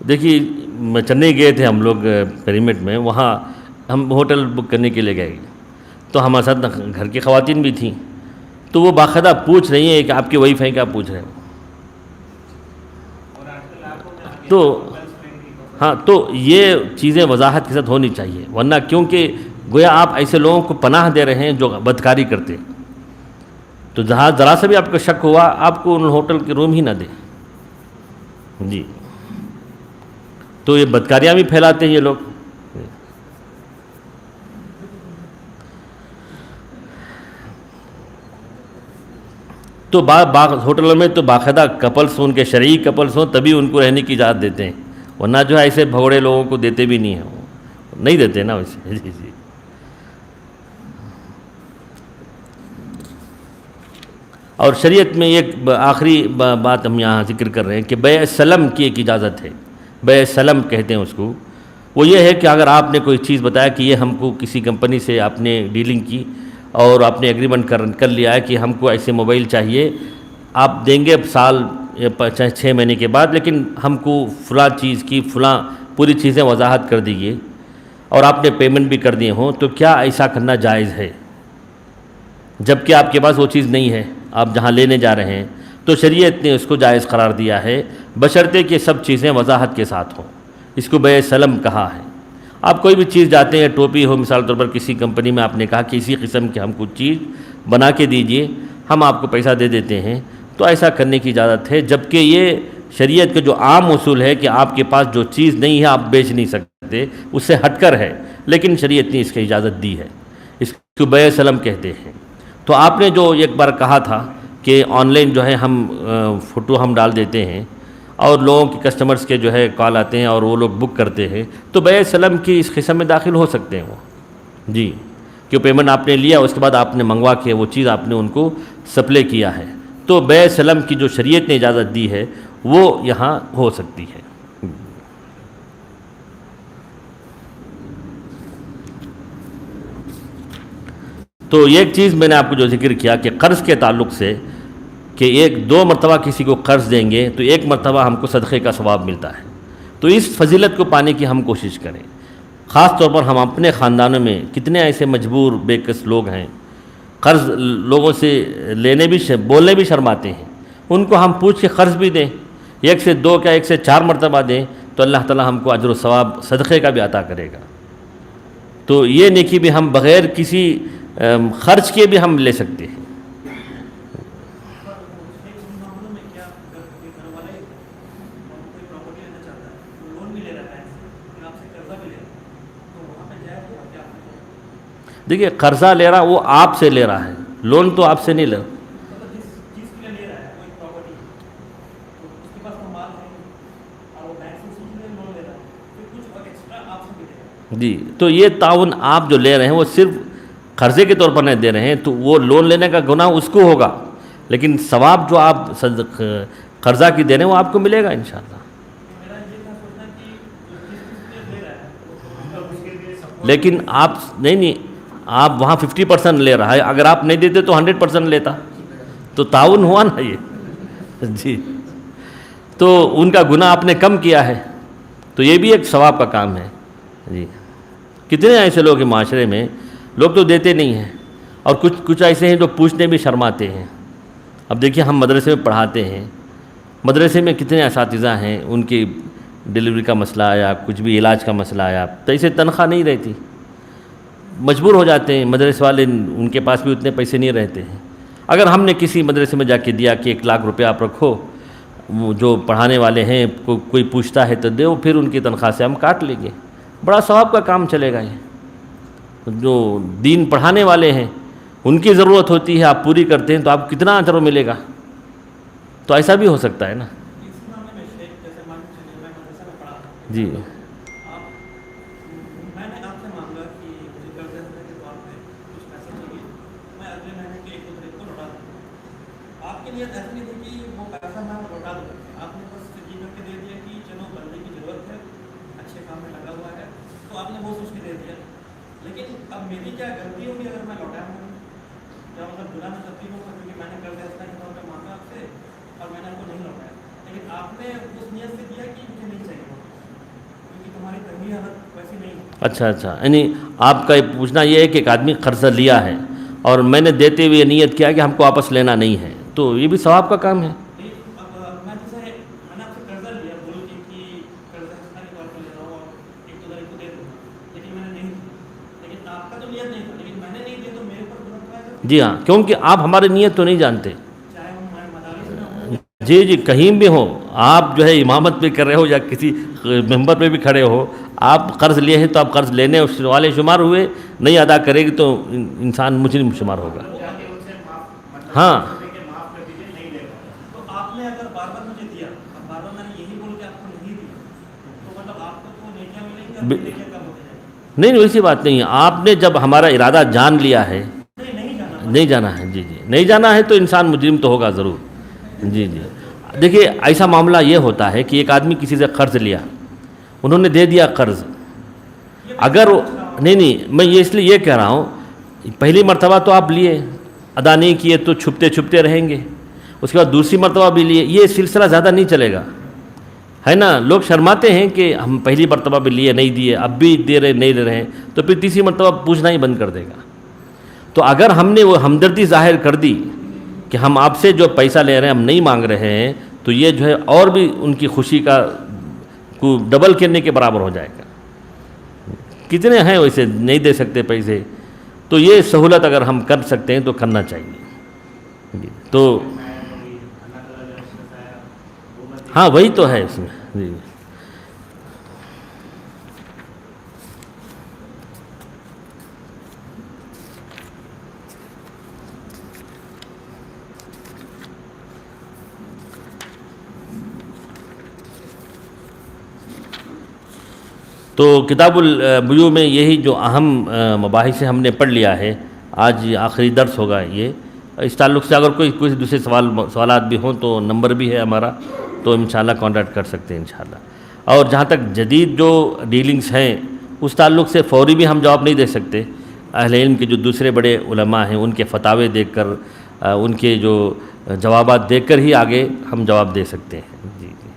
دیکھیے چنئی گئے تھے ہم لوگ پیریمیڈ میں، وہاں ہم ہوٹل بک کرنے کے لیے گئے تو ہمارے ساتھ گھر کی خواتین بھی تھیں، تو وہ باقاعدہ پوچھ رہی ہیں کہ آپ کی وائی فائی کیا پوچھ رہے ہیں. تو ہاں، تو یہ چیزیں وضاحت کے ساتھ ہونی چاہیے، ورنہ کیونکہ گویا آپ ایسے لوگوں کو پناہ دے رہے ہیں جو بدکاری کرتے، تو جہاں ذرا سے بھی آپ کو شک ہوا آپ کو ان ہوٹل کے روم ہی نہ دیں. جی تو یہ بدکاریاں بھی پھیلاتے ہیں یہ لوگ. تو ہوٹلوں میں تو باقاعدہ کپلس، ان کے شرعی کپلس ہوں تبھی ان کو رہنے کی اجازت دیتے ہیں، ورنہ جو ہے ایسے بھگوڑے لوگوں کو دیتے بھی نہیں ہیں، نہیں دیتے نا ویسے. جی جی اور شریعت میں ایک آخری بات ہم یہاں ذکر کر رہے ہیں کہ بیع سلم کی ایک اجازت ہے. بیع سلم کہتے ہیں اس کو. وہ یہ ہے کہ اگر آپ نے کوئی چیز بتایا کہ یہ ہم کو کسی کمپنی سے آپ نے ڈیلنگ کی اور آپ نے ایگریمنٹ کر لیا ہے کہ ہم کو ایسے موبائل چاہیے، آپ دیں گے سال یا 6 مہینے کے بعد، لیکن ہم کو فلاں چیز کی فلاں پوری چیزیں وضاحت کر دیجیے اور آپ نے پیمنٹ بھی کر دیے ہوں، تو کیا ایسا کرنا جائز ہے جبکہ آپ کے پاس وہ چیز نہیں ہے، آپ جہاں لینے جا رہے ہیں؟ تو شریعت نے اس کو جائز قرار دیا ہے، بشرطے کہ سب چیزیں وضاحت کے ساتھ ہوں. اس کو بیع سلم کہا ہے. آپ کوئی بھی چیز جاتے ہیں، ٹوپی ہو مثال طور پر، کسی کمپنی میں آپ نے کہا کہ اسی قسم کی ہم کو چیز بنا کے دیجئے، ہم آپ کو پیسہ دے دیتے ہیں، تو ایسا کرنے کی اجازت ہے، جبکہ یہ شریعت کا جو عام اصول ہے کہ آپ کے پاس جو چیز نہیں ہے آپ بیچ نہیں سکتے، اس سے ہٹ کر ہے، لیکن شریعت نے اس کی اجازت دی ہے، اس کو بیع سلم کہتے ہیں۔ تو آپ نے جو ایک بار کہا تھا کہ آن لائن جو ہے ہم فوٹو ہم ڈال دیتے ہیں اور لوگوں کے کسٹمرز کے جو ہے کال آتے ہیں اور وہ لوگ بک کرتے ہیں، تو بیع سلم کی اس قسم میں داخل ہو سکتے ہیں وہ، جی، کہ پیمنٹ آپ نے لیا، اس کے بعد آپ نے منگوا کے وہ چیز آپ نے ان کو سپلائی کیا ہے، تو بیع سلم کی جو شریعت نے اجازت دی ہے وہ یہاں ہو سکتی ہے۔ تو ایک چیز میں نے آپ کو جو ذکر کیا کہ قرض کے تعلق سے کہ ایک دو مرتبہ کسی کو قرض دیں گے تو ایک مرتبہ ہم کو صدقے کا ثواب ملتا ہے، تو اس فضیلت کو پانے کی ہم کوشش کریں۔ خاص طور پر ہم اپنے خاندانوں میں کتنے ایسے مجبور بے کس لوگ ہیں، قرض لوگوں سے لینے بھی بولنے بھی شرماتے ہیں، ان کو ہم پوچھ کے قرض بھی دیں، ایک سے دو کیا ایک سے چار مرتبہ دیں تو اللہ تعالیٰ ہم کو اجر و ثواب صدقے کا بھی عطا کرے گا۔ تو یہ نیکی بھی ہم بغیر کسی خرچ کے بھی ہم لے سکتے ہیں۔ دیکھیے قرضہ لے رہا وہ آپ سے لے رہا ہے، لون تو آپ سے نہیں لے رہا۔ جی، تو یہ تعاون آپ جو لے رہے ہیں وہ صرف قرضے کے طور پر نہیں دے رہے ہیں، تو وہ لون لینے کا گناہ اس کو ہوگا، لیکن ثواب جو آپ قرضہ کی دے رہے ہیں وہ آپ کو ملے گا انشاءاللہ۔ لیکن آپ نہیں آپ وہاں 50% لے رہا ہے، اگر آپ نہیں دیتے تو 100% لیتا، تو تعاون ہوا نا یہ، جی، تو ان کا گناہ آپ نے کم کیا ہے، تو یہ بھی ایک ثواب کا کام ہے۔ جی، کتنے ایسے لوگ ہیں معاشرے میں، لوگ تو دیتے نہیں ہیں، اور کچھ ایسے ہیں جو پوچھنے بھی شرماتے ہیں۔ اب دیکھیے ہم مدرسے میں پڑھاتے ہیں، مدرسے میں کتنے اساتذہ ہیں، ان کی ڈلیوری کا مسئلہ آیا، کچھ بھی علاج کا مسئلہ آیا، تو اسے تنخواہ نہیں رہتی، مجبور ہو جاتے ہیں مدرسے والے، ان کے پاس بھی اتنے پیسے نہیں رہتے ہیں۔ اگر ہم نے کسی مدرسے میں جا کے دیا کہ 1 لاکھ روپے آپ رکھو، وہ جو پڑھانے والے ہیں کوئی پوچھتا ہے تو دو، پھر ان کی تنخواہ سے ہم کاٹ لیں گے، بڑا ثواب کا کام چلے گا۔ یہ جو دین پڑھانے والے ہیں ان کی ضرورت ہوتی ہے، آپ پوری کرتے ہیں تو آپ کتنا اجر ملے گا، تو ایسا بھی ہو سکتا ہے نا۔ جی، میں نے آپ سے مانگا کہ مجھے قرض دینے کے طور پہ کچھ پیسے چاہیے، میں اگلے مہینے کے 1 تاریخ کو لوٹا دوں۔ آپ کے لیے ایسا نہیں تھی کہ وہ پیسہ میں لوٹا دوں، آپ نے بس یہ کر کے دے دیا کہ چلو بندے کی ضرورت ہے، اچھے کام میں لگا ہوا ہے، تو آپ نے وہ سوچ کے دے دیا۔ لیکن اب میری کیا غلطی ہوگی اگر میں لوٹایا ہوں، یا مطلب گناہ میں غلطی ہوگا کیونکہ میں نے قرض کے طور پہ مانگا آپ سے اور میں نے آپ کو نہیں لوٹایا، لیکن آپ نے اس نیت سے دیا کہ مجھے نہیں چاہیے کیونکہ تمہاری تنگی حالت ویسی نہیں۔ اچھا، یعنی آپ کا پوچھنا یہ ہے کہ ایک آدمی قرضہ لیا ہے اور میں نے دیتے ہوئے نیت کیا کہ ہم کو واپس لینا نہیں ہے، تو یہ بھی ثواب کا کام ہے۔ میں نے آپ سے قرضہ لیا بول کے کہ قرضہ کے طور پہ لے رہا ہوں اور 1 تاریخ کو دے دوں گا، لیکن میں نے نہیں دیا، لیکن آپ کا تو نیت نہیں تھا، لیکن میں نے نہیں دیا تو میرے اوپر گناہ ہے۔ جی ہاں، کیونکہ آپ ہماری نیت تو نہیں جانتے، چاہے ہم مدارس میں ہوں، جی کہیں بھی ہو، آپ جو ہے امامت پہ کر رہے ہو یا کسی ممبر پہ بھی کھڑے ہو، آپ قرض لیے ہیں تو آپ قرض لینے والے شمار ہوئے، نہیں ادا کرے گی تو انسان مجرم شمار ہوگا۔ ہاں، تو آپ نے اگر بار بار مجھے دیا، اب بار بار میں نے یہی بول کے آپ کو نہیں دیا، تو مطلب آپ کو تو نیکیاں ملیں گی، آپ نیکیاں کم ہوتے جائیں گی۔ نہیں ویسی بات نہیں ہے، آپ نے جب ہمارا ارادہ جان لیا ہے، نہیں جانا ہے، جی نہیں جانا ہے تو انسان مجرم تو ہوگا ضرور۔ جی، دیکھیے ایسا معاملہ یہ ہوتا ہے کہ ایک آدمی کسی سے قرض لیا، انہوں نے دے دیا قرض، اگر نہیں میں یہ اس لیے یہ کہہ رہا ہوں، پہلی مرتبہ تو آپ لیے، ادا نہیں کیے تو چھپتے رہیں گے، اس کے بعد دوسری مرتبہ بھی لیے، یہ سلسلہ زیادہ نہیں چلے گا، ہے نا۔ لوگ شرماتے ہیں کہ ہم پہلی مرتبہ بھی لیے نہیں دیے، اب بھی دے رہے نہیں دے رہے ہیں، تو پھر تیسری مرتبہ پوچھنا ہی بند کر دے گا۔ تو اگر ہم نے وہ ہمدردی ظاہر کر دی کہ ہم آپ سے جو پیسہ لے رہے ہیں ہم نہیں مانگ رہے ہیں، تو یہ جو ہے اور بھی ان کی خوشی کو ڈبل کرنے کے برابر ہو جائے گا۔ کتنے ہیں ویسے نہیں دے سکتے پیسے، تو یہ سہولت اگر ہم کر سکتے ہیں تو کرنا چاہیے۔ تو ہاں وہی تو ہے اس میں. جی تو کتاب البیوع میں یہی جو اہم مباحث ہم نے پڑھ لیا ہے. آج آخری درس ہوگا یہ. اس تعلق سے اگر کوئی دوسرے سوالات بھی ہوں تو نمبر بھی ہے ہمارا, تو انشاءاللہ کانٹیکٹ کر سکتے ہیں انشاءاللہ. اور جہاں تک جدید جو ڈیلنگز ہیں اس تعلق سے فوری بھی ہم جواب نہیں دے سکتے. اہل علم کے جو دوسرے بڑے علماء ہیں ان کے فتاوے دیکھ کر, ان کے جو جوابات دیکھ کر ہی آگے ہم جواب دے سکتے ہیں. جی جی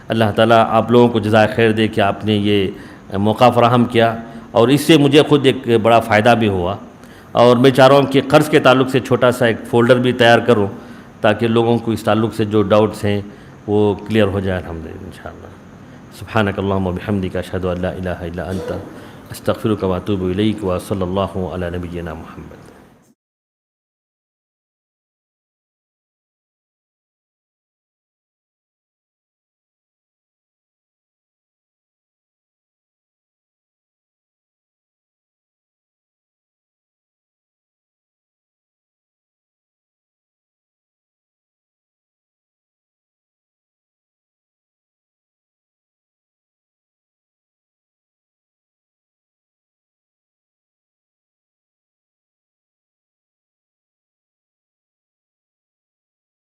اللہ تعالیٰ آپ لوگوں کو جزائے خیر دے کہ آپ نے یہ موقع فراہم کیا, اور اس سے مجھے خود ایک بڑا فائدہ بھی ہوا. اور میں چاہ رہا ہوں کہ قرض کے تعلق سے چھوٹا سا ایک فولڈر بھی تیار کروں تاکہ لوگوں کو اس تعلق سے جو ڈاؤٹس ہیں وہ کلیئر ہو جائے الحمدللہ انشاءاللہ. سبحانک اللہم و بحمدک اشہد ان لا الہ الا انت استغفرک و اتوب الیک و صلی اللہ علی نبینا محمد.